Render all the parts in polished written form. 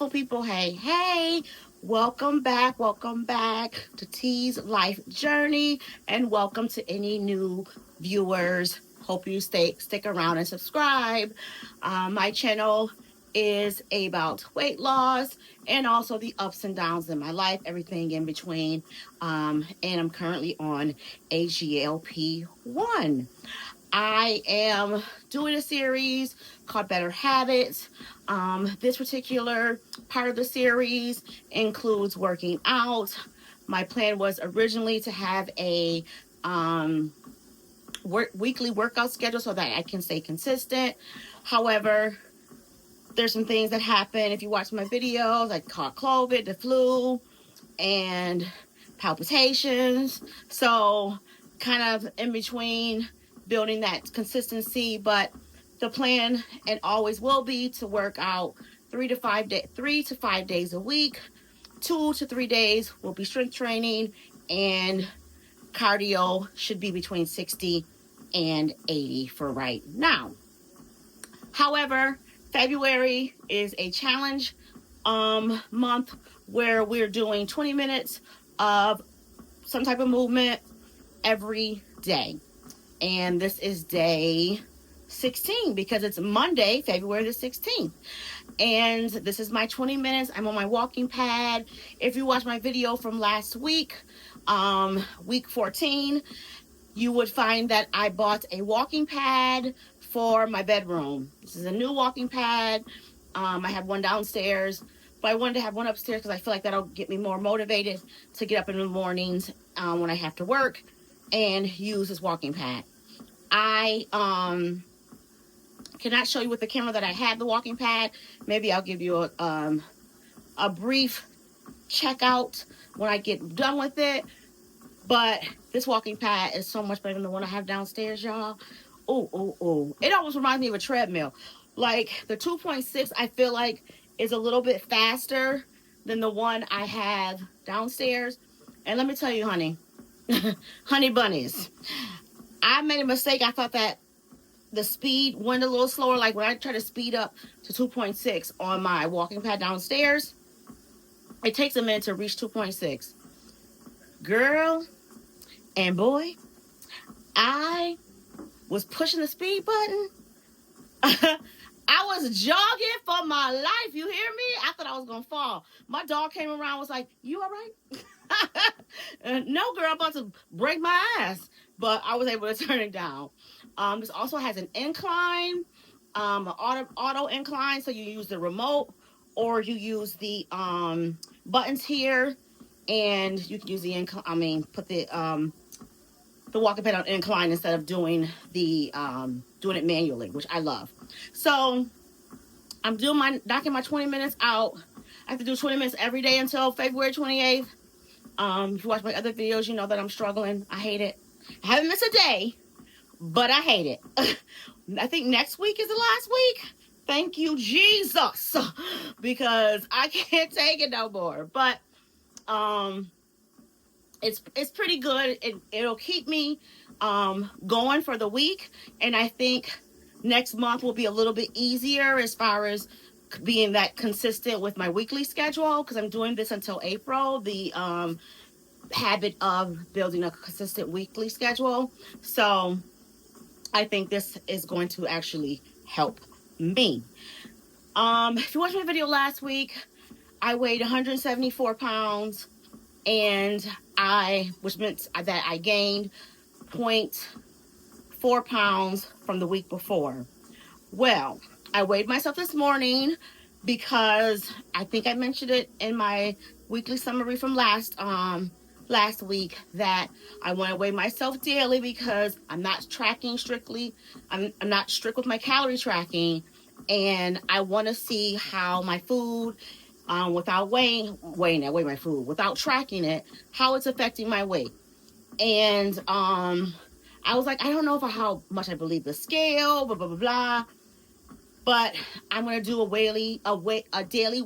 beautiful people. Hey, welcome back to T's Life Journey, and welcome to any new viewers. Hope you stick around and subscribe. My channel is about weight loss and also the ups and downs in my life, everything in between. And I'm currently on a GLP1. I am doing a series called Better Habits. This particular part of the series includes working out. My plan was originally to have a weekly workout schedule so that I can stay consistent. However, there's some things that happen. If you watch my videos, I caught COVID, the flu, and palpitations. So kind of in between building that consistency, but the plan and always will be to work out 3 to 5 days a week. 2 to 3 days will be strength training, and cardio should be between 60 and 80 for right now. However, February is a challenge month where we're doing 20 minutes of some type of movement every day. And this is day 16 because it's Monday, February the 16th. And this is my 20 minutes. I'm on my walking pad. If you watch my video from last week, week 14, you would find that I bought a walking pad for my bedroom. This is a new walking pad. I have one downstairs, but I wanted to have one upstairs because I feel like that'll get me more motivated to get up in the mornings when I have to work and use this walking pad. I cannot show you with the camera that I have the walking pad. Maybe I'll give you a brief checkout when I get done with it. But this walking pad is so much better than the one I have downstairs, y'all. Oh. It almost reminds me of a treadmill. Like the 2.6, I feel like is a little bit faster than the one I have downstairs. And let me tell you, honey, honey bunnies, I made a mistake. I thought that the speed went a little slower. Like when I try to speed up to 2.6 on my walking pad downstairs, it takes a minute to reach 2.6. Girl and boy, I was pushing the speed button. I was jogging for my life. You hear me? I thought I was going to fall. My dog came around, was like, "You all right?" No, girl, I'm about to break my ass. But I was able to turn it down. This also has an incline, an auto incline. So you use the remote or you use the buttons here. And you can use the incline, put the walking pad on incline instead of doing it manually, which I love. So I'm knocking my 20 minutes out. I have to do 20 minutes every day until February 28th. If you watch my other videos, you know that I'm struggling. I hate it. I haven't missed a day, but I hate it. I think next week is the last week. Thank you, Jesus, because I can't take it no more. But it's pretty good. It'll keep me going for the week, and I think next month will be a little bit easier as far as being that consistent with my weekly schedule, because I'm doing this until April, the habit of building a consistent weekly schedule. So I think this is going to actually help me. If you watched my video last week, I weighed 174 pounds, and which meant that I gained 0.4 pounds from the week before. Well, I weighed myself this morning because I think I mentioned it in my weekly summary from last week that I want to weigh myself daily because I'm not tracking strictly. I'm not strict with my calorie tracking, and I want to see how my food, without weighing my food, without tracking it, how it's affecting my weight. And I was like, I don't know how much I believe the scale, blah blah blah blah. But I'm gonna do a daily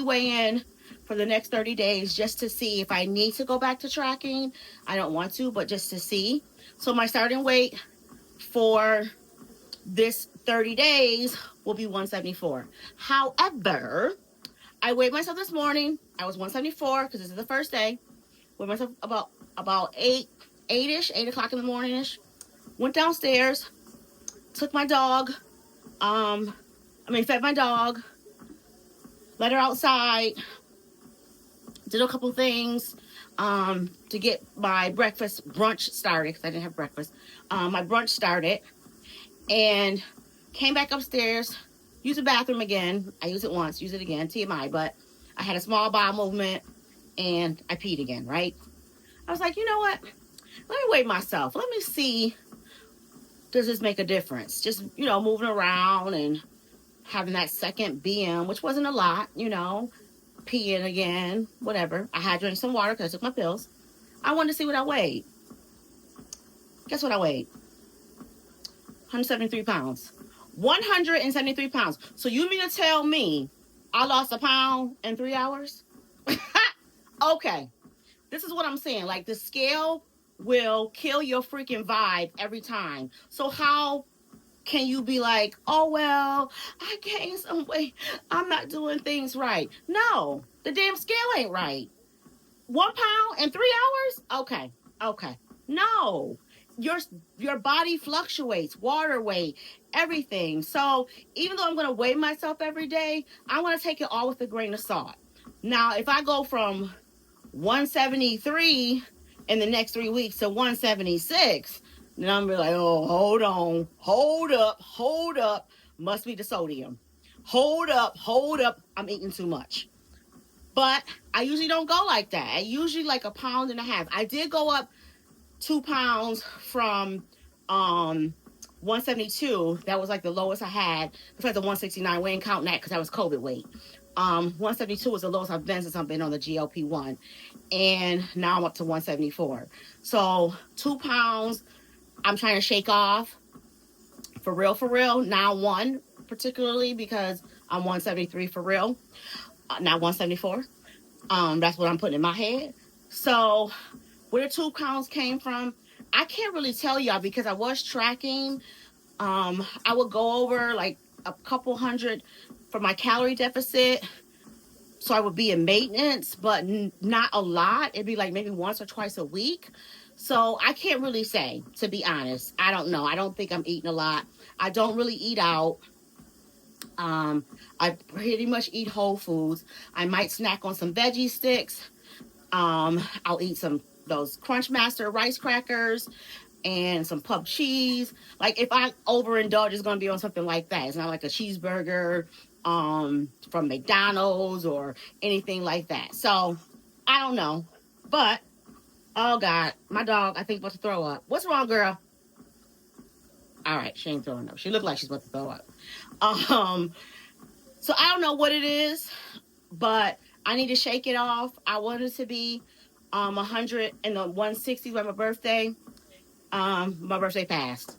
weigh-in for the next 30 days just to see if I need to go back to tracking. I don't want to, but just to see. So my starting weight for this 30 days will be 174. However, I weighed myself this morning. I was 174 because this is the first day. Weighed myself about 8-ish, 8 o'clock in the morning-ish. Went downstairs, took my dog, fed my dog, let her outside, did a couple things to get my brunch started because I didn't have breakfast. My brunch started and came back upstairs, used the bathroom again. I used it once, use it again, TMI, but I had a small bowel movement and I peed again, right? I was like, you know what? Let me weigh myself. Let me see, does this make a difference? Just, moving around and having that second BM, which wasn't a lot, peeing again, whatever. I had drank some water because I took my pills. I wanted to see what I weighed. Guess what I weighed? 173 pounds. 173 pounds. So you mean to tell me I lost a pound in 3 hours? Okay. This is what I'm saying. Like, the scale will kill your freaking vibe every time. So how can you be like, oh, well, I gained some weight, I'm not doing things right? No, the damn scale ain't right. 1 pound in 3 hours? Okay. No, your body fluctuates, water weight, everything. So even though I'm going to weigh myself every day, I want to take it all with a grain of salt. Now, if I go from 173 in the next 3 weeks to 176, then I'm be like, oh, hold up. Must be the sodium. Hold up. I'm eating too much. But I usually don't go like that. I usually like 1.5 pounds. I did go up 2 pounds from 172. That was like the lowest I had. Besides the 169, we ain't counting that because that was COVID weight. 172 was the lowest I've been since I've been on the GLP1. And now I'm up to 174. So 2 pounds I'm trying to shake off. For real. Now 1, particularly because I'm 173 for real. Not 174. That's what I'm putting in my head. So where the 2 pounds came from, I can't really tell y'all because I was tracking. I would go over like a couple hundred for my calorie deficit. So I would be in maintenance, but not a lot. It'd be like maybe once or twice a week. So I can't really say, to be honest. I don't know. I don't think I'm eating a lot. I don't really eat out. I pretty much eat whole foods. I might snack on some veggie sticks. I'll eat those Crunch Master rice crackers and some pub cheese. Like, if I overindulge, it's going to be on something like that. It's not like a cheeseburger from McDonald's or anything like that. So I don't know. But oh God, my dog, I think, about to throw up. What's wrong, girl? All right, she ain't throwing up. She looked like she's about to throw up. So I don't know what it is, but I need to shake it off. I wanted to be 100 and the 160 by my birthday. My birthday passed.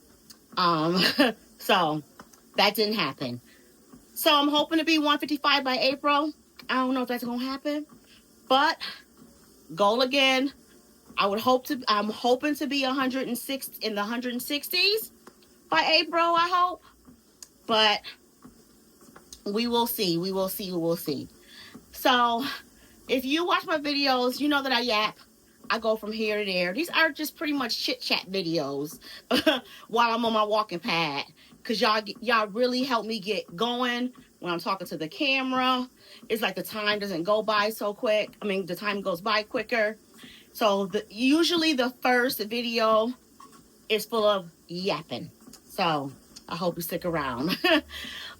So that didn't happen. So I'm hoping to be 155 by April. I don't know if that's gonna happen, but goal again. I'm hoping to be 106 in the 160s by April, I hope. But we will see. So if you watch my videos, you know that I yap. I go from here to there. These are just pretty much chit chat videos while I'm on my walking pad. Cause y'all really help me get going when I'm talking to the camera. It's like the time doesn't go by so quick. The time goes by quicker. So usually the first video is full of yapping. So I hope you stick around.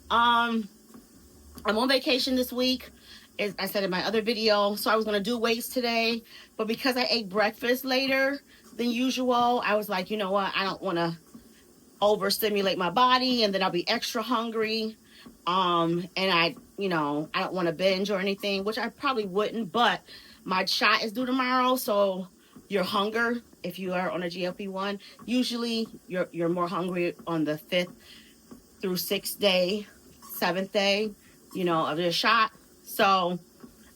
I'm on vacation this week, as I said in my other video. So I was going to do weights today, but because I ate breakfast later than usual, I was like, you know what? I don't want to overstimulate my body and then I'll be extra hungry. And I don't want to binge or anything, which I probably wouldn't, but my shot is due tomorrow. So your hunger, if you are on a GLP-1, usually you're more hungry on the 5th through 6th day, 7th day, of your shot. So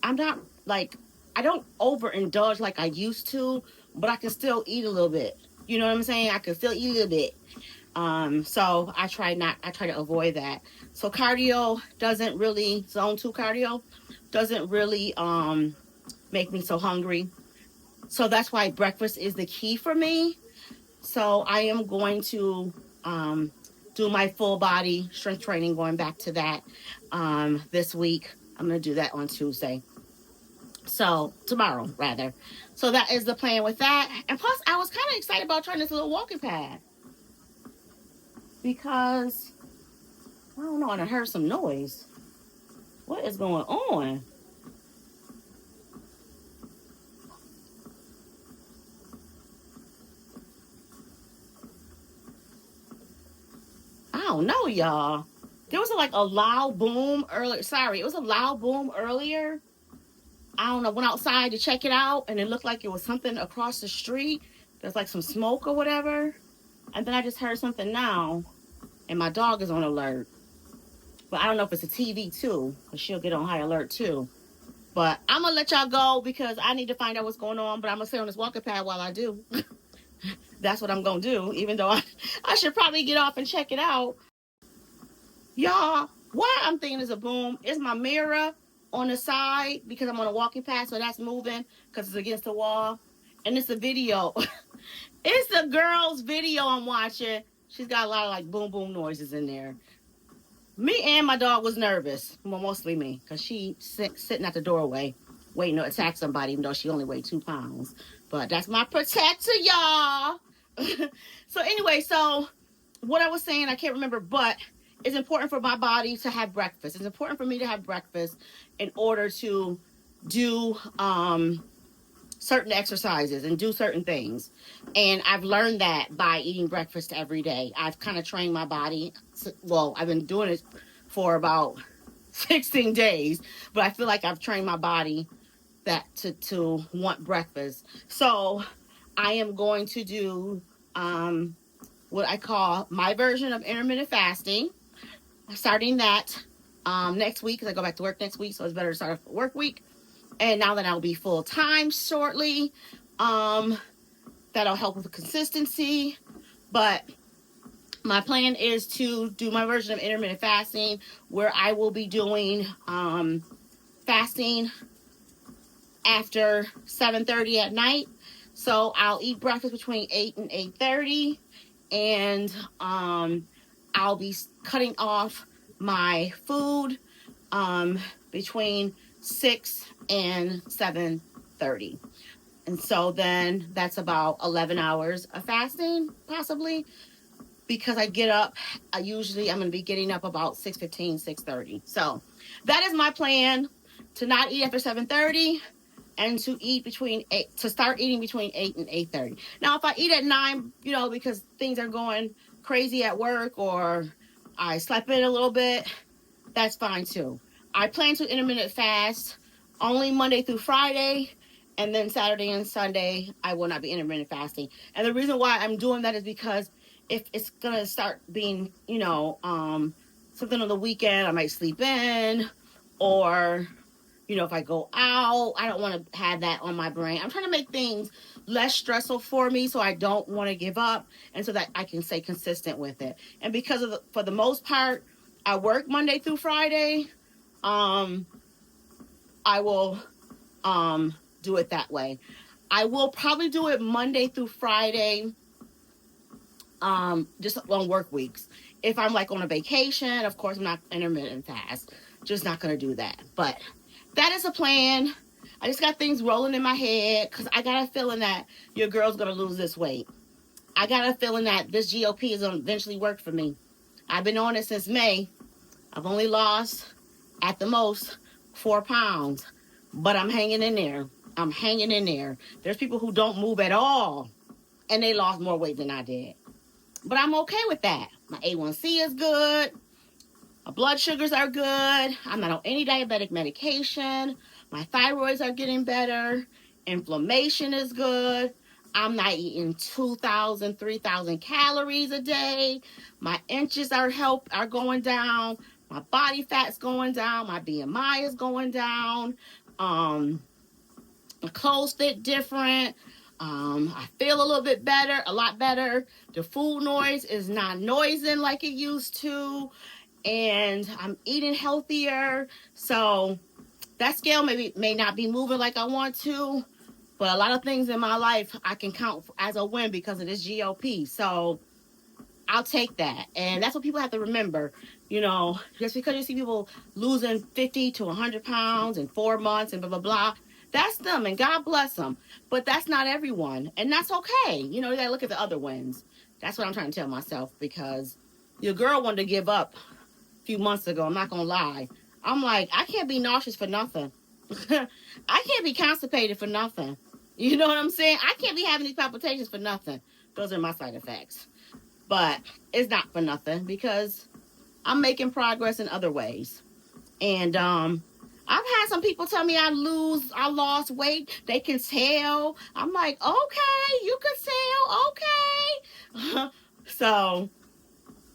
I'm not I don't overindulge like I used to, but I can still eat a little bit. You know what I'm saying? I can still eat a little bit. So I try to avoid that. So cardio doesn't really, zone 2 cardio doesn't really make me so hungry. So that's why breakfast is the key for me. So I am going to do my full body strength training, going back to that this week. I'm going to do that on Tuesday. So tomorrow, rather. So that is the plan with that. And plus, I was kind of excited about trying this little walking pad because I don't know, and I heard some noise. What is going on? I don't know, y'all. There was like a loud boom earlier. Sorry, it was a loud boom earlier. I don't know. Went outside to check it out, and it looked like it was something across the street. There's like some smoke or whatever. And then I just heard something now, and my dog is on alert. But I don't know if it's a TV too, because she'll get on high alert too. But I'm gonna let y'all go because I need to find out what's going on. But I'm gonna stay on this walking pad while I do. That's what I'm gonna do, even though I should probably get off and check it out. Y'all, why I'm thinking is a boom is my mirror on the side because I'm on a walking path, so that's moving because it's against the wall. And it's a video. It's the girl's video I'm watching. She's got a lot of like boom boom noises in there. Me and my dog was nervous. Well, mostly me, because she sitting at the doorway waiting to attack somebody, even though she only weighed 2 pounds. But that's my protector, y'all. So anyway, so what I was saying, I can't remember, but it's important for my body to have breakfast. It's important for me to have breakfast in order to do certain exercises and do certain things. And I've learned that by eating breakfast every day. I've kind of trained my body. Well, I've been doing it for about 16 days, but I feel like I've trained my body that to want breakfast. So I am going to do what I call my version of intermittent fasting. Starting that next week, because I go back to work next week, so it's better to start a work week. And now that I'll be full time shortly, that'll help with the consistency. But my plan is to do my version of intermittent fasting, where I will be doing fasting after 7:30 at night. So I'll eat breakfast between 8 and 8:30, and I'll be cutting off my food between 6 and 7:30. And so then that's about 11 hours of fasting, possibly, because I get up, I'm going to be getting up about 6:15, 6:30. So that is my plan, to not eat after 7:30 and to start eating between 8 and 8:30. Now, if I eat at 9, because things are going crazy at work or I slept in a little bit, that's fine too. I plan to intermittent fast only Monday through Friday, and then Saturday and Sunday I will not be intermittent fasting. And the reason why I'm doing that is because if it's gonna start being, something on the weekend, I might sleep in, or if I go out, I don't want to have that on my brain. I'm trying to make things less stressful for me, so I don't want to give up, and so that I can stay consistent with it. And because for the most part, I work Monday through Friday, I will do it that way. I will probably do it Monday through Friday, just on work weeks. If I'm like on a vacation, of course I'm not intermittent fast. Just not going to do that. But that is a plan. I just got things rolling in my head because I got a feeling that your girl's going to lose this weight. I got a feeling that this GLP is going to eventually work for me. I've been on it since May. I've only lost, at the most, 4 pounds. But I'm hanging in there. I'm hanging in there. There's people who don't move at all, and they lost more weight than I did. But I'm okay with that. My A1C is good. My blood sugars are good. I'm not on any diabetic medication. My thyroids are getting better. Inflammation is good. I'm not eating 2,000, 3,000 calories a day. My inches are going down. My body fat's going down. My BMI is going down. My clothes fit different. I feel a little bit better, a lot better. The food noise is not noising like it used to, and I'm eating healthier. So that scale may not be moving like I want to, but a lot of things in my life I can count as a win because of this GLP. So I'll take that. And that's what people have to remember. Just because you see people losing 50 to 100 pounds in 4 months and blah, blah, blah, that's them and God bless them. But that's not everyone. And that's okay. You got to look at the other wins. That's what I'm trying to tell myself, because your girl wanted to give up a few months ago. I'm not going to lie. I'm like, I can't be nauseous for nothing. I can't be constipated for nothing. You know what I'm saying? I can't be having these palpitations for nothing. Those are my side effects. But it's not for nothing, because I'm making progress in other ways. And I've had some people tell me I lost weight. They can tell. I'm like, okay, you can tell. Okay. So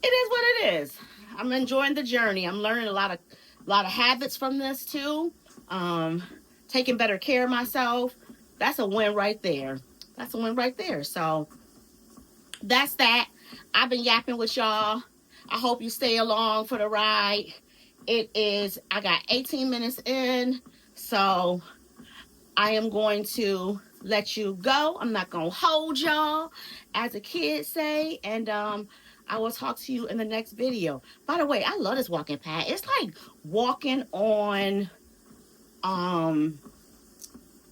it is what it is. I'm enjoying the journey. I'm learning a lot of habits from this too. Taking better care of myself. That's a win right there. So that's that. I've been yapping with y'all. I hope you stay along for the ride. I got 18 minutes in, so I am going to let you go. I'm not going to hold y'all, as the kids say, and I will talk to you in the next video. By the way, I love this walking pad. It's like walking on,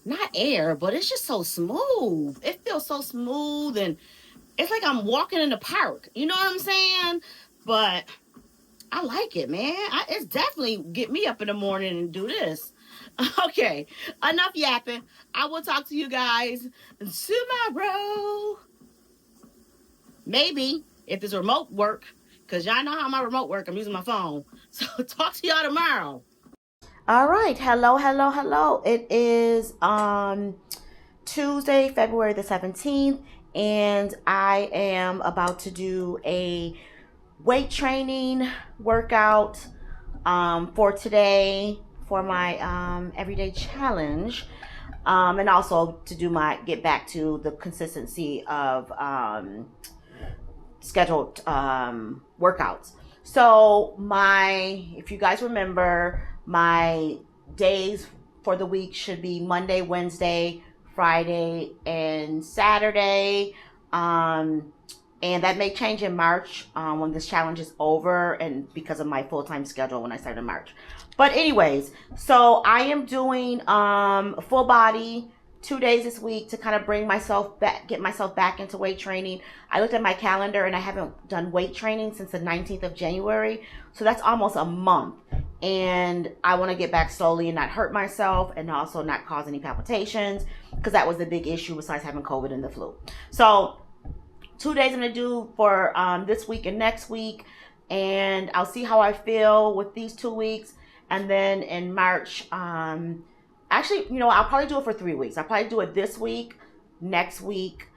not air, but it's just so smooth. It feels so smooth, and it's like I'm walking in the park. You know what I'm saying? But I like it, man. It's definitely get me up in the morning and do this. Okay, enough yapping. I will talk to you guys tomorrow. Maybe, if it's remote work, because y'all know how my remote work. I'm using my phone. So talk to y'all tomorrow. All right. Hello. It is Tuesday, February the 17th. And I am about to do a weight training workout for today for my everyday challenge, and also to get back to the consistency of scheduled workouts. So if you guys remember, my days for the week should be Monday, Wednesday, Friday, and Saturday. And that may change in March when this challenge is over, and because of my full-time schedule when I start in March. But anyways, so I am doing full body 2 days this week to kind of get myself back into weight training. I looked at my calendar and I haven't done weight training since the 19th of January. So that's almost a month. And I want to get back slowly and not hurt myself, and also not cause any palpitations, because that was the big issue besides having COVID and the flu. So 2 days I'm going to do for this week and next week. And I'll see how I feel with these 2 weeks. And then in March, actually, I'll probably do it for 3 weeks. I'll probably do it this week, next week,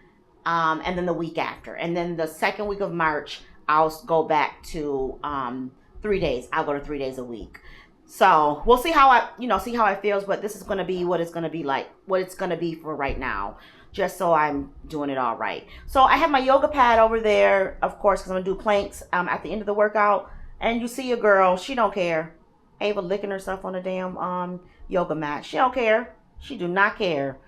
and then the week after. And then the second week of March, I'll go back to 3 days. I'll go to 3 days a week. So we'll see how it feels. But this is going to be what it's going to be like, what it's going to be for right now, just so I'm doing it all right. So I have my yoga pad over there, of course, because I'm going to do planks at the end of the workout. And you see a girl, she don't care. Ava licking herself on the damn yoga mat. She don't care. She do not care.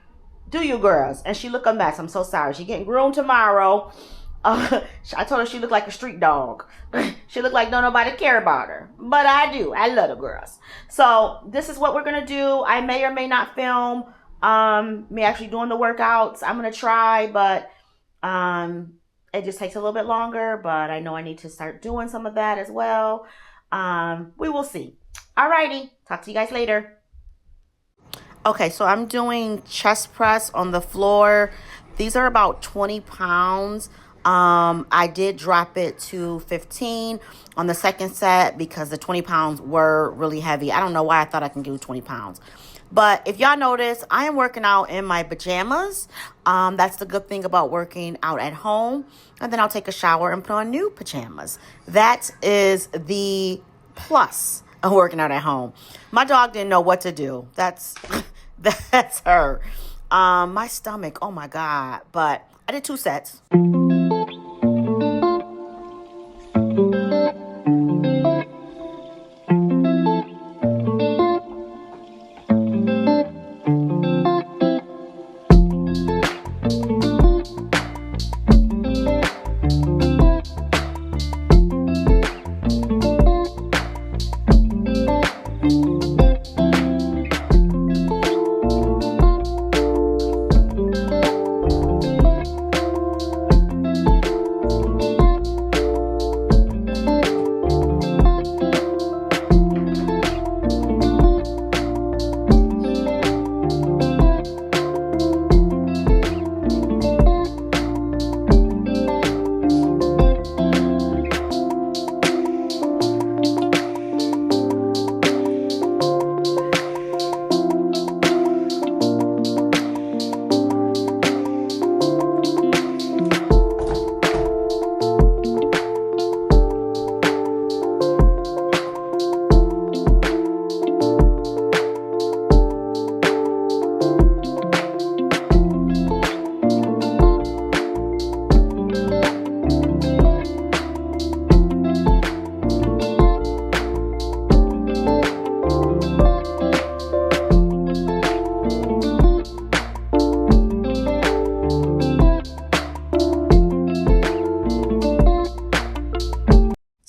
Do you, girls? And she look a mess. I'm so sorry. She getting groomed tomorrow. I told her she looked like a street dog. She looked like don't nobody care about her. But I do. I love the girls. So this is what we're going to do. I may or may not film me actually doing the workouts. I'm going to try, but it just takes a little bit longer. But I know I need to start doing some of that as well. We will see. Alrighty. Talk to you guys later. Okay, so I'm doing chest press on the floor. These are about 20 pounds. I did drop it to 15 on the second set because the 20 pounds were really heavy. I don't know why I thought I can do 20 pounds. But if y'all notice, I am working out in my pajamas. That's the good thing about working out at home. And then I'll take a shower and put on new pajamas. That is the plus of working out at home. My dog didn't know what to do. That's her. My stomach, oh my God. But I did 2 sets.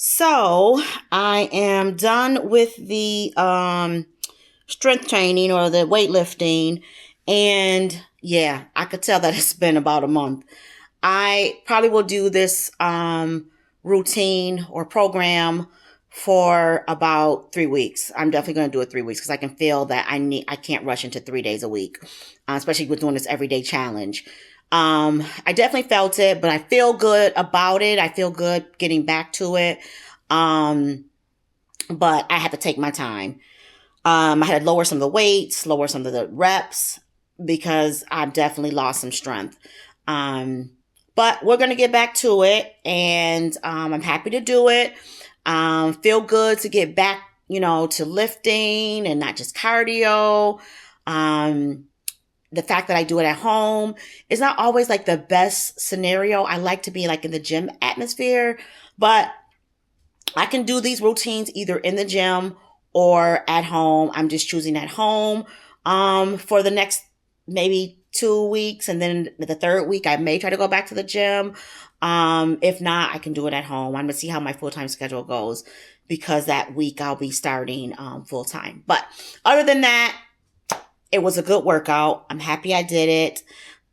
So I am done with the strength training or the weightlifting. And yeah, I could tell that it's been about a month. I probably will do this routine or program for about 3 weeks. I'm definitely going to do it 3 weeks because I can feel that I can't rush into 3 days a week, especially with doing this everyday challenge. I definitely felt it, but I feel good about it. I feel good getting back to it. But I had to take my time. I had to lower some of the weights, lower some of the reps because I've definitely lost some strength. But we're going to get back to it, and I'm happy to do it. Feel good to get back, to lifting and not just cardio. The fact that I do it at home is not always like the best scenario. I like to be like in the gym atmosphere, but I can do these routines either in the gym or at home. I'm just choosing at home for the next maybe 2 weeks. And then the third week, I may try to go back to the gym. If not, I can do it at home. I'm going to see how my full-time schedule goes because that week I'll be starting full-time. But other than that, it was a good workout. I'm happy I did it.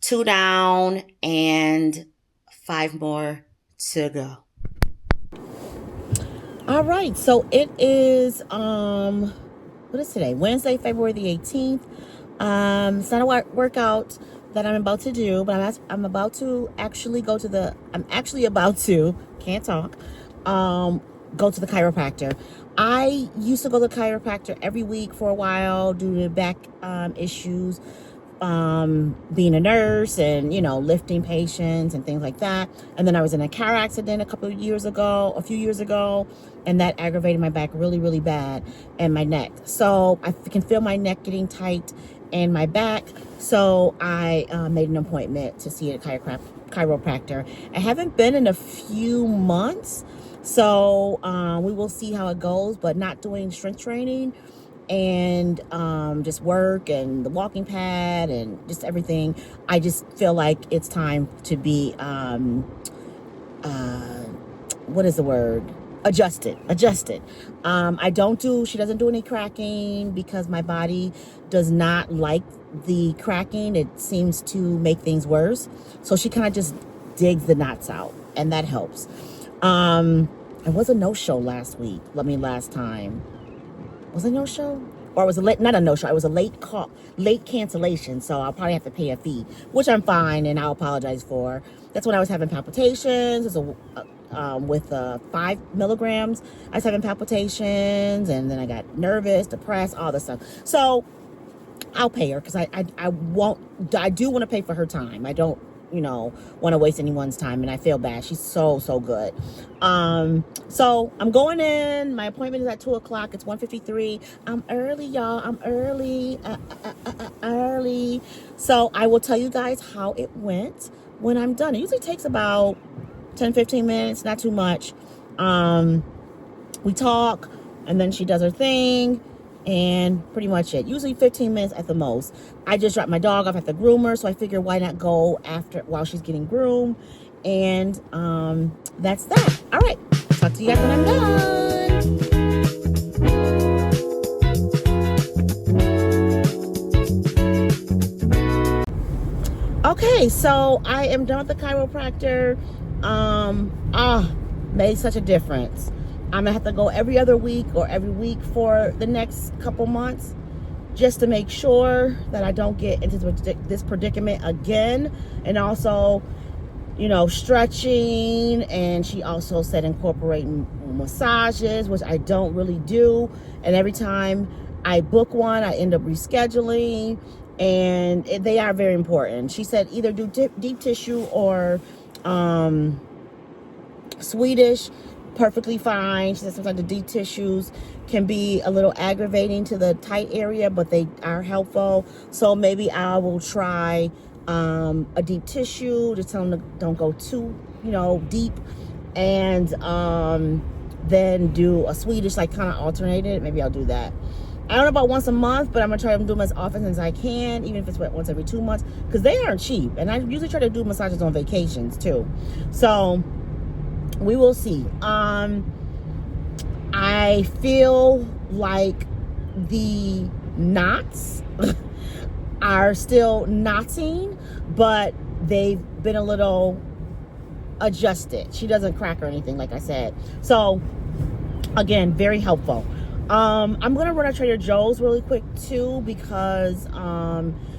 2 down and 5 more to go. All right, so it is what is today? Wednesday, February the 18th. It's not a workout that I'm about to do, but I'm about to actually go to the can't talk, go to the chiropractor. I used to go to the chiropractor every week for a while due to back issues, being a nurse and, lifting patients and things like that. And then I was in a car accident a few years ago, and that aggravated my back really, really bad and my neck. So I can feel my neck getting tight and my back. So I made an appointment to see a chiropractor. I haven't been in a few months, so we will see how it goes, but not doing strength training and just work and the walking pad and just everything. I just feel like it's time to be what is the word? Adjusted. She doesn't do any cracking because my body does not like the cracking. It seems to make things worse. So she kind of just digs the knots out, and that helps. It was a no-show last time. Was it a no-show? Or it was not a no-show. It was a late cancellation. So I'll probably have to pay a fee, which I'm fine, and I'll apologize for. That's when I was having palpitations. With 5 milligrams, I was having palpitations, and then I got nervous, depressed, all this stuff. So I'll pay her because I do want to pay for her time. I don't you know, want to waste anyone's time, and I feel bad. She's so good. So I'm going in. My appointment is at 2 o'clock. It's 1:53. I'm early, y'all. I'm early. Early. So I will tell you guys how it went when I'm done. It usually takes about 10-15 minutes, not too much. We talk, and then she does her thing, and pretty much it. Usually 15 minutes at the most. I just dropped my dog off at the groomer, so I figure why not go after while she's getting groomed. And that's that. All right, talk to you guys when I'm done. Okay, so I am done with the chiropractor. Made such a difference. I'm gonna have to go every other week or every week for the next couple months, just to make sure that I don't get into this predicament again. And also, you know, stretching. And she also said incorporating massages, which I don't really do. And every time I book one, I end up rescheduling. And they are very important. She said either do deep tissue or Swedish, perfectly fine. She said sometimes the deep tissues can be a little aggravating to the tight area, but they are helpful. So maybe I will try a deep tissue. Just tell them to don't go too, you know, deep, and then do a Swedish, like kind of alternated. Maybe I'll do that. I don't know about once a month, but I'm gonna try to do them as often as I can, even if it's once every 2 months, because they aren't cheap. And I usually try to do massages on vacations too. So we will see. I feel like the knots are still knotting, but they've been a little adjusted. She doesn't crack or anything, like I said. So again, very helpful. I'm gonna run to Trader Joe's really quick too, because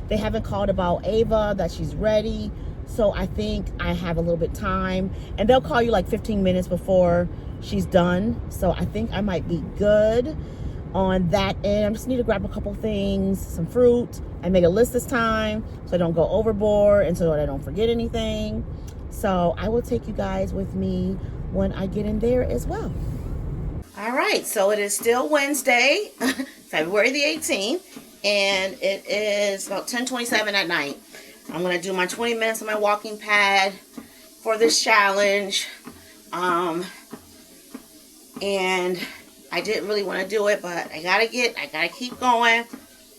they haven't called about Ava, that she's ready. So I think I have a little bit time, and they'll call you like 15 minutes before she's done. So I think I might be good on that end. I just need to grab a couple things, some fruit. I made a list this time so I don't go overboard and so that I don't forget anything. So I will take you guys with me when I get in there as well. All right, so it is still Wednesday, February the 18th, and it is about 10:27 at night. I'm going to do my 20 minutes on my walking pad for this challenge. And I didn't really want to do it, but I gotta keep going.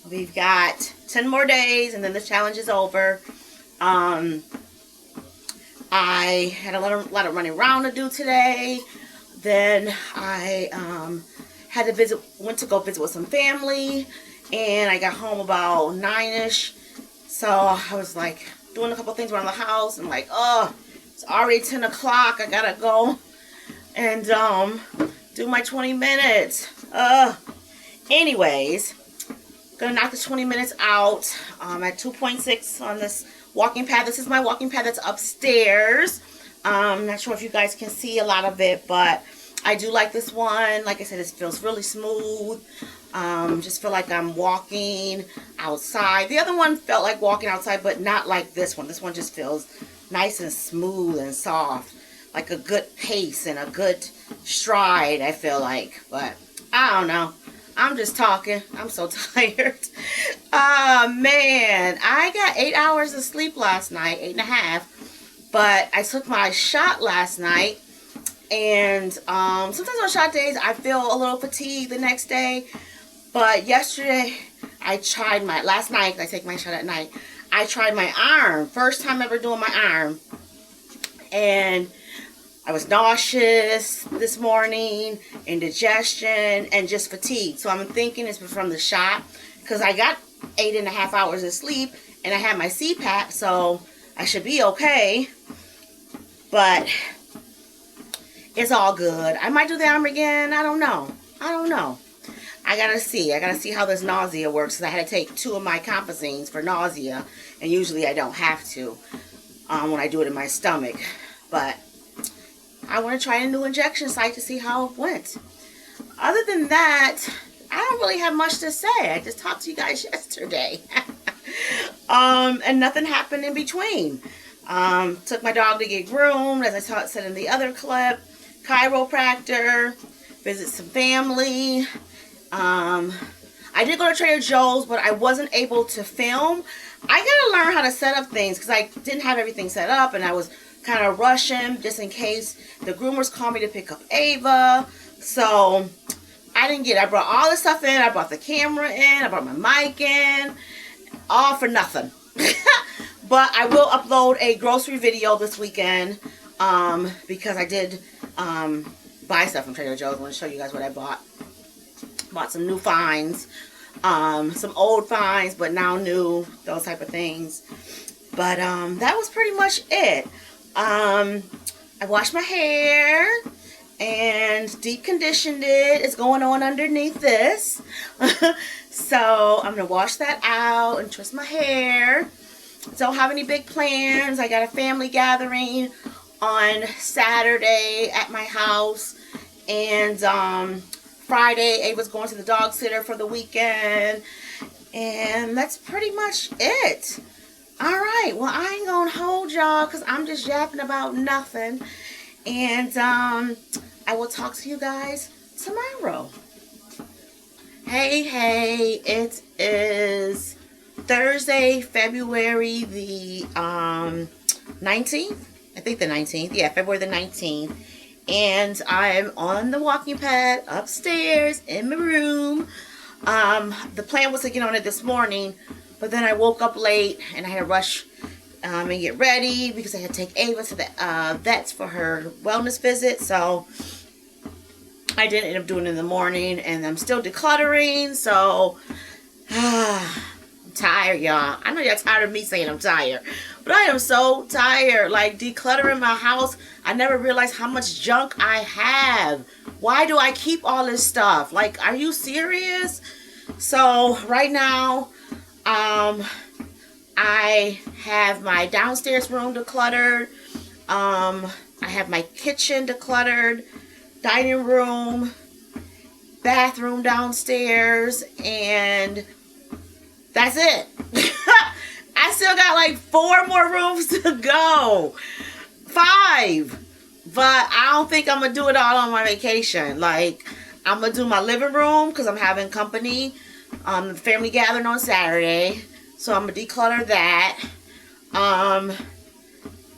We've got 10 more days, and then the challenge is over. I had a lot of running around to do today. Then I went to go visit with some family, and I got home about 9ish. So I was like doing a couple things around the house, and like, oh, it's already 10 o'clock. I gotta go and do my 20 minutes. Anyways, gonna knock the 20 minutes out. At 2.6 on this walking pad. This is my walking pad that's upstairs. I'm not sure if you guys can see a lot of it, but I do like this one. Like I said, it feels really smooth. Just feel like I'm walking outside. The other one felt like walking outside, but not like this one. This one just feels nice and smooth and soft, like a good pace and a good stride, I feel like. But I don't know, I'm just talking. I'm so tired. Man, I got 8 hours of sleep last night, 8.5. But I took my shot last night, and sometimes on shot days I feel a little fatigued the next day. But yesterday last night, I take my shot at night, I tried my arm. First time ever doing my arm. And I was nauseous this morning, indigestion, and just fatigued. So I'm thinking it's from the shot, because I got 8.5 hours of sleep, and I had my CPAP, so I should be okay. But it's all good. I might do the arm again. I don't know. I gotta see how this nausea works, because I had to take 2 of my compazines for nausea, and usually I don't have to when I do it in my stomach. But I want to try a new injection site to see how it went. Other than that, I don't really have much to say. I just talked to you guys yesterday. And nothing happened in between. Took my dog to get groomed, as I said in the other clip. Chiropractor. Visit some family. I did go to Trader Joe's, but I wasn't able to film. I gotta learn how to set up things because I didn't have everything set up, and I was kind of rushing just in case the groomers called me to pick up Ava. So I didn't get it. I brought all this stuff in. I brought the camera in. I brought my mic in. All for nothing. But I will upload a grocery video this weekend because I did buy stuff from Trader Joe's. I want to show you guys what I bought. Bought some new finds, some old finds, but now new, those type of things. But that was pretty much it. I washed my hair and deep conditioned it. It's going on underneath this. So I'm gonna wash that out and twist my hair. Don't have any big plans. I got a family gathering on Saturday at my house, and Friday Ava's going to the dog sitter for the weekend, and that's pretty much it. Alright, well, I ain't gonna hold y'all because I'm just yapping about nothing, and I will talk to you guys tomorrow. Hey, it is Thursday, February the 19th. I think the 19th. Yeah, February the 19th. And I'm on the walking pad upstairs in my room. The plan was to get on it this morning, but then I woke up late and I had to rush and get ready because I had to take Ava to the vets for her wellness visit. So I did end up doing it in the morning, and I'm still decluttering. So I'm tired, y'all. I know y'all tired of me saying I'm tired, but I am so tired. Like, decluttering my house, I never realized how much junk I have. Why do I keep all this stuff? Like, are you serious? So right now, I have my downstairs room decluttered. I have my kitchen decluttered, dining room, bathroom downstairs, and that's it. I still got like 4 more rooms to go. 5. But I don't think I'm going to do it all on my vacation. Like, I'm going to do my living room because I'm having company. Family gathering on Saturday. So I'm going to declutter that.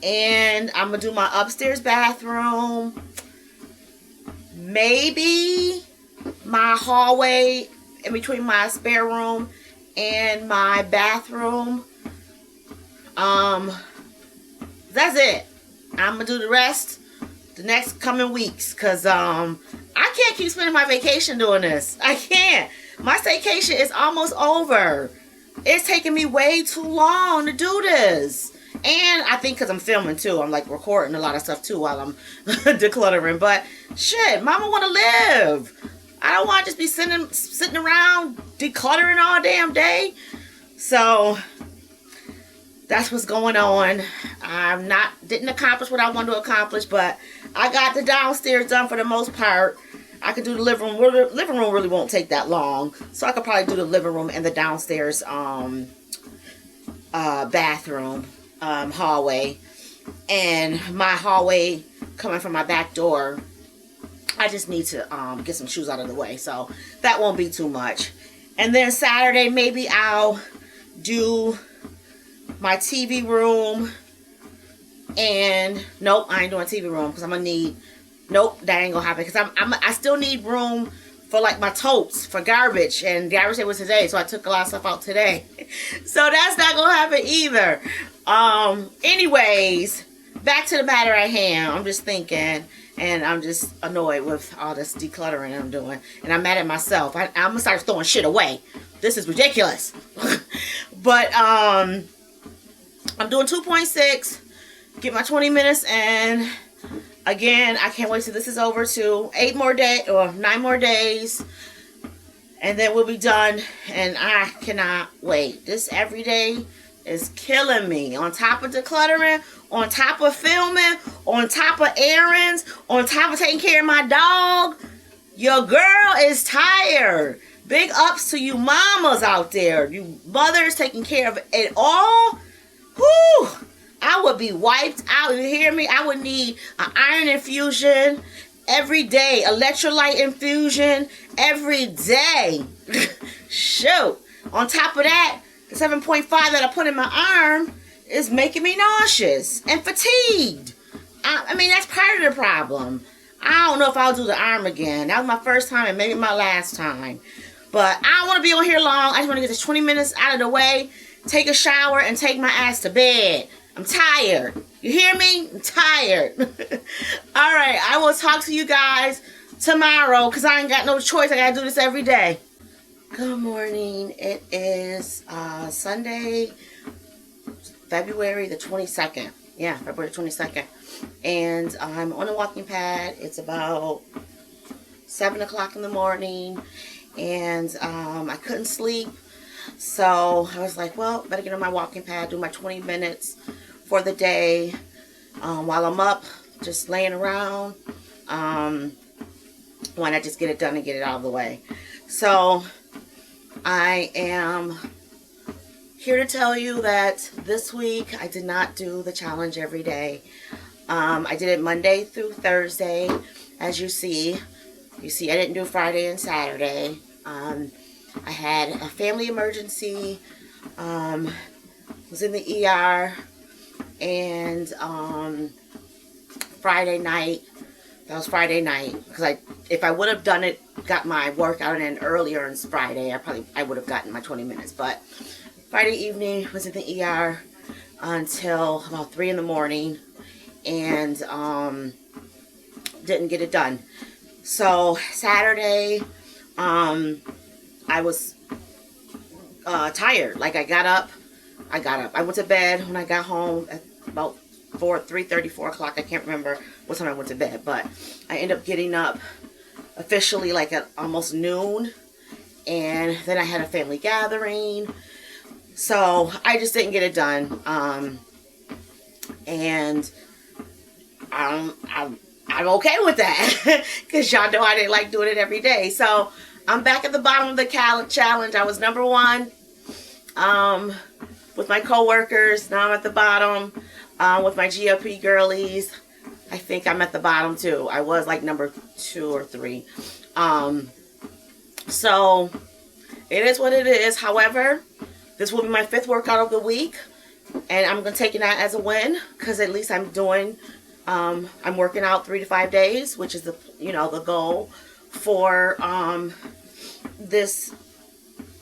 And I'm going to do my upstairs bathroom. Maybe my hallway in between my spare room and my bathroom. That's it. I'm gonna do the rest the next coming weeks, because I can't keep spending my vacation doing this. I can't. My staycation is almost over. It's taking me way too long to do this. And I think because I'm filming too, I'm like recording a lot of stuff too while I'm decluttering. But shit, mama want to live. I don't want to just be sitting around decluttering all damn day. So that's what's going on. Didn't accomplish what I wanted to accomplish, but I got the downstairs done for the most part. I could do the living room. The living room really won't take that long, so I could probably do the living room and the downstairs bathroom, hallway, and my hallway coming from my back door. I just need to get some shoes out of the way, so that won't be too much. And then Saturday, maybe I'll do my TV room. And nope, I ain't doing TV room because I'm gonna need. Nope, that ain't gonna happen because I still need room for like my totes for garbage, and garbage day was today, so I took a lot of stuff out today. So that's not gonna happen either. Anyways, back to the matter at hand. I'm just thinking, and I'm just annoyed with all this decluttering I'm doing, and I'm mad at myself. I'm gonna start throwing shit away. This is ridiculous. But I'm doing 2.6. Get my 20 minutes in. Again, I can't wait till this is over too. 9 more days. And then we'll be done. And I cannot wait. This every day is killing me. On top of decluttering, on top of filming, on top of errands, on top of taking care of my dog. Your girl is tired. Big ups to you mamas out there. You mothers taking care of it all. Whew. I would be wiped out. You hear me? I would need an iron infusion every day, electrolyte infusion every day. Shoot. On top of that, the 7.5 that I put in my arm is making me nauseous and fatigued. I mean, that's part of the problem. I don't know if I'll do the arm again. That was my first time and maybe my last time. But I don't want to be on here long. I just want to get this 20 minutes out of the way, take a shower, and take my ass to bed. I'm tired. You hear me? I'm tired. All right. I will talk to you guys tomorrow because I ain't got no choice. I got to do this every day. Good morning. It is Sunday, February the 22nd. Yeah, February 22nd. And I'm on a walking pad. It's about 7 o'clock in the morning. And I couldn't sleep. So I was like, well, better get on my walking pad, do my 20 minutes for the day. While I'm up, just laying around. Why not just get it done and get it out of the way? So I am here to tell you that this week I did not do the challenge every day. I did it Monday through Thursday, as you see. You see, I didn't do Friday and Saturday. I had a family emergency. Was in the ER, and Friday night. That was Friday night because if I would have done it, got my workout in earlier on Friday, I would have gotten my 20 minutes. But Friday evening was in the ER until about 3 in the morning, and didn't get it done. So Saturday, I was tired. Like I got up. I went to bed when I got home at about 3:30, 4 o'clock. I can't remember what time I went to bed, but I ended up getting up officially like at almost noon, and then I had a family gathering. So I just didn't get it done. And I'm okay with that because y'all know I didn't like doing it every day. So I'm back at the bottom of the challenge. I was number 1 with my coworkers. Now I'm at the bottom with my GLP girlies. I think I'm at the bottom too. I was like number 2 or 3. So it is what it is. However, this will be my 5th workout of the week, and I'm going to take it out as a win because at least I'm doing, I'm working out 3 to 5 days, which is the goal for this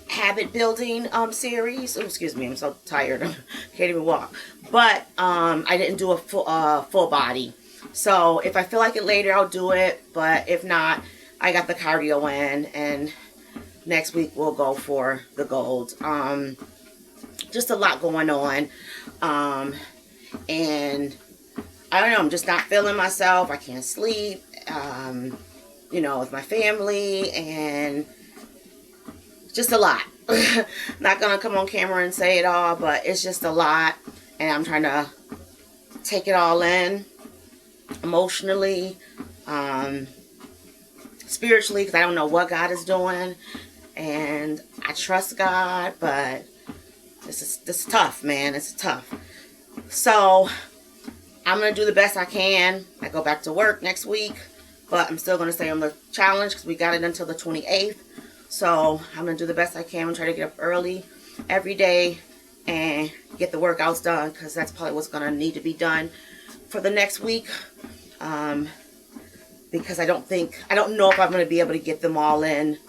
habit building series. Oh, excuse me, I'm so tired. Can't even walk. But I didn't do a full body. So if I feel like it later, I'll do it. But if not, I got the cardio in, and next week we'll go for the gold. Just a lot going on. And I don't know, I'm just not feeling myself. I can't sleep. With my family, and just a lot. Not gonna come on camera and say it all, but it's just a lot, and I'm trying to take it all in emotionally, spiritually, because I don't know what God is doing, and I trust God, but this is tough, man. It's tough. So I'm gonna do the best I can. I go back to work next week, but I'm still gonna stay on the challenge because we got it until the 28th. So I'm going to do the best I can and try to get up early every day and get the workouts done, because that's probably what's going to need to be done for the next week. Because I don't know if I'm going to be able to get them all in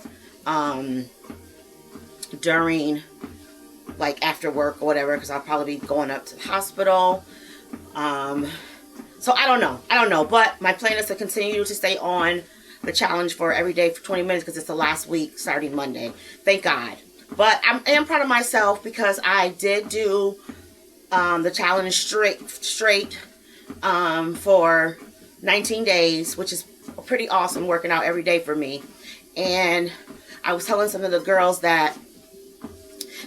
during, like, after work or whatever, because I'll probably be going up to the hospital. So I don't know. But my plan is to continue to stay on the challenge for every day for 20 minutes because it's the last week starting Monday. Thank God. But I am proud of myself because I did do the challenge straight for 19 days, which is pretty awesome, working out every day for me. And I was telling some of the girls that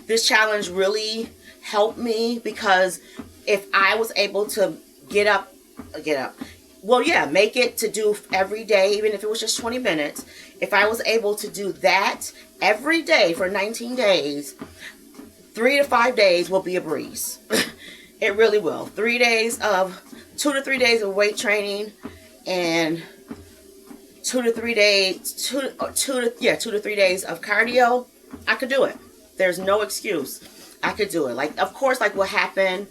this challenge really helped me, because if I was able to make it to do every day, even if it was just 20 minutes. If I was able to do that every day for 19 days, 3 to 5 days will be a breeze. It really will. 3 days of 2 to 3 days of weight training and 2 to 3 days of cardio. I could do it. There's no excuse. I could do it. Like, of course, like what happened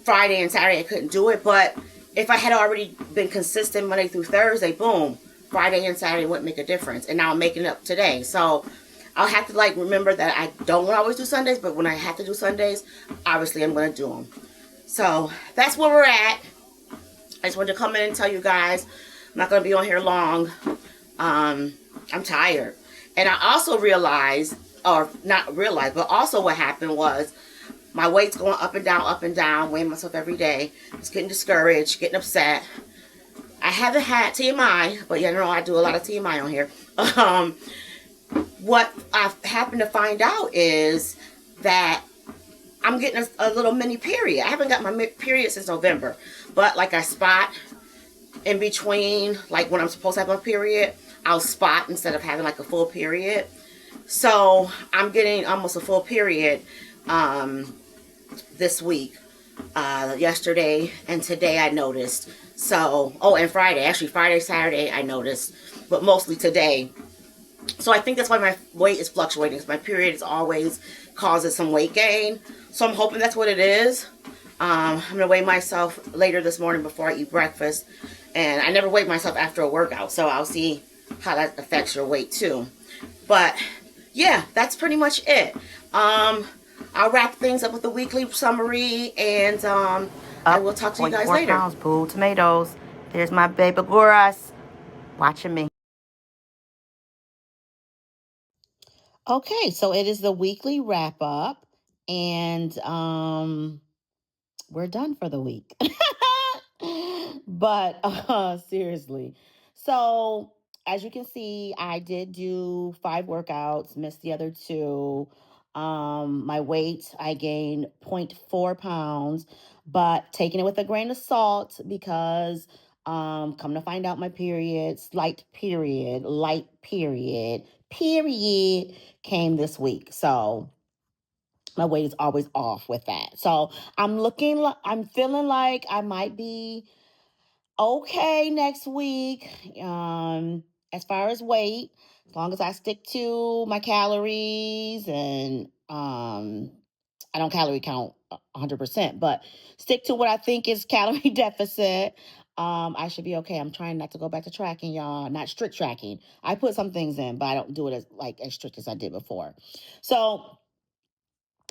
Friday and Saturday, I couldn't do it. But if I had already been consistent Monday through Thursday, boom, Friday and Saturday wouldn't make a difference. And now I'm making it up today. So I'll have to like remember that I don't always do Sundays, but when I have to do Sundays, obviously I'm going to do them. So that's where we're at. I just wanted to come in and tell you guys I'm not going to be on here long. I'm tired. And I also realized, or not realized, but also what happened was my weight's going up and down, weighing myself every day. Just getting discouraged, getting upset. I haven't had TMI, but you know I do a lot of TMI on here. What I've happened to find out is that I'm getting a little mini period. I haven't got my period since November, but like I spot in between, like when I'm supposed to have my period, I'll spot instead of having like a full period. So I'm getting almost a full period this week. Yesterday and today I noticed. So, and Friday. Actually, Friday, Saturday I noticed, but mostly today. So I think that's why my weight is fluctuating. My period is always causes some weight gain. So I'm hoping that's what it is. I'm going to weigh myself later this morning before I eat breakfast. And I never weigh myself after a workout. So I'll see how that affects your weight too. But yeah, that's pretty much it. I'll wrap things up with the weekly summary. And I will talk to you guys later. Pounds, pool tomatoes. There's my baby Goras watching me. Okay, so it is the weekly wrap up, and we're done for the week. But seriously, so as you can see, I did do 5 workouts, missed the other 2. My weight, I gained 0.4 pounds, but taking it with a grain of salt because come to find out my period, light period came this week. So my weight is always off with that. So I'm feeling like I might be okay next week. As far as weight, as long as I stick to my calories and I don't calorie count 100%, but stick to what I think is calorie deficit. I should be okay. I'm trying not to go back to tracking, y'all. Not strict tracking. I put some things in, but I don't do it as strict as I did before. So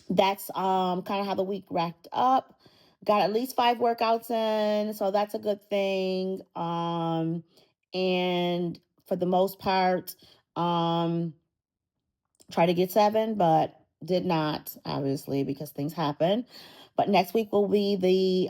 that's kind of how the week wrapped up. Got at least 5 workouts in, so that's a good thing. And for the most part, try to get 7, but did not, obviously, because things happen. But next week will be the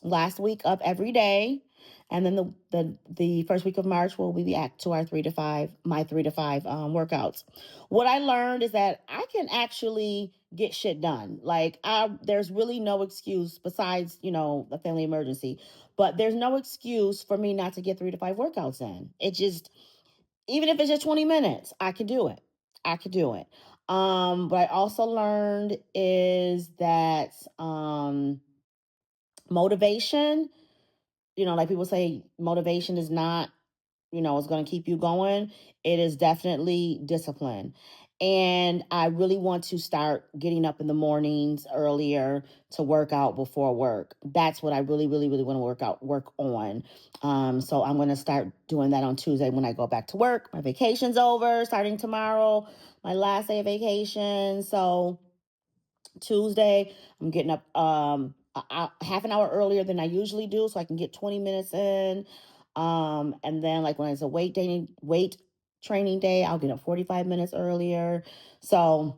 last week of every day. And then the first week of March will be back to our 3 to 5, my 3 to 5 workouts. What I learned is that I can actually get shit done. Like there's really no excuse besides, a family emergency, but there's no excuse for me not to get 3 to 5 workouts in. It just, even if it's just 20 minutes, I could do it. I could do it. What I also learned is that motivation, like people say, motivation is not, is going to keep you going. It is definitely discipline. And I really want to start getting up in the mornings earlier to work out before work. That's what I really, really, really want to work on. So I'm going to start doing that on Tuesday when I go back to work. My vacation's over, starting tomorrow, my last day of vacation. So Tuesday, I'm getting up half an hour earlier than I usually do, so I can get 20 minutes in. And then like when it's a weight training day, I'll get up 45 minutes earlier. So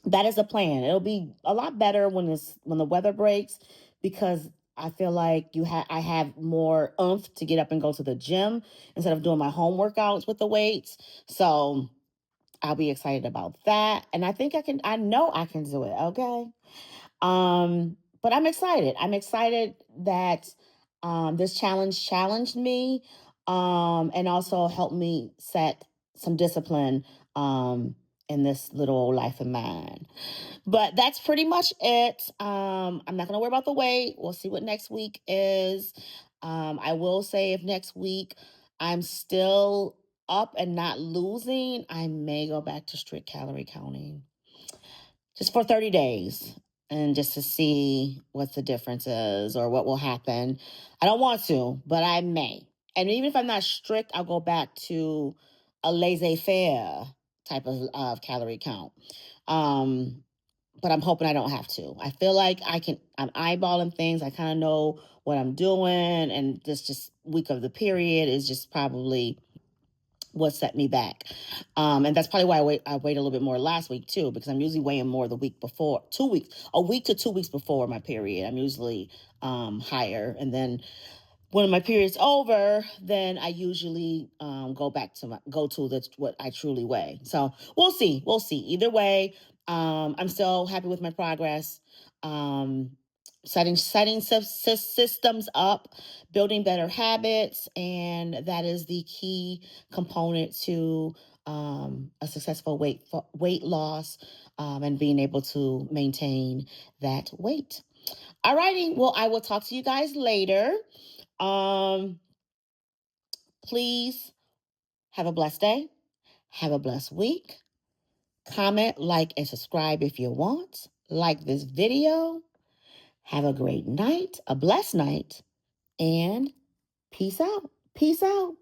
that is a plan. It'll be a lot better when the weather breaks, because I feel like I have more oomph to get up and go to the gym instead of doing my home workouts with the weights. So I'll be excited about that. And I know I can do it. Okay. But I'm excited. I'm excited that this challenge challenged me, and also helped me set some discipline, in this little old life of mine. But that's pretty much it. I'm not gonna worry about the weight. We'll see what next week is. I will say if next week I'm still up and not losing, I may go back to strict calorie counting just for 30 days and just to see what the difference is or what will happen. I don't want to, but I may. And even if I'm not strict, I'll go back to a laissez-faire type of calorie count. Um, but I'm hoping I don't have to. I feel like I'm eyeballing things. I kind of know what I'm doing. And this just week of the period is just probably what set me back. And that's probably why I wait a little bit more last week too, because I'm usually weighing more the week before, 2 weeks, a week to 2 weeks before my period. I'm usually higher. And then when my period's over, then I usually go back to what I truly weigh. So we'll see. We'll see. Either way, I'm still happy with my progress. Um, setting systems up, building better habits, and that is the key component to a successful weight loss and being able to maintain that weight. All righty. Well, I will talk to you guys later. Um, Please have a blessed day. Have a blessed week. Comment, like, and subscribe if you want. Like this video. Have a great night, a blessed night, and peace out. Peace out.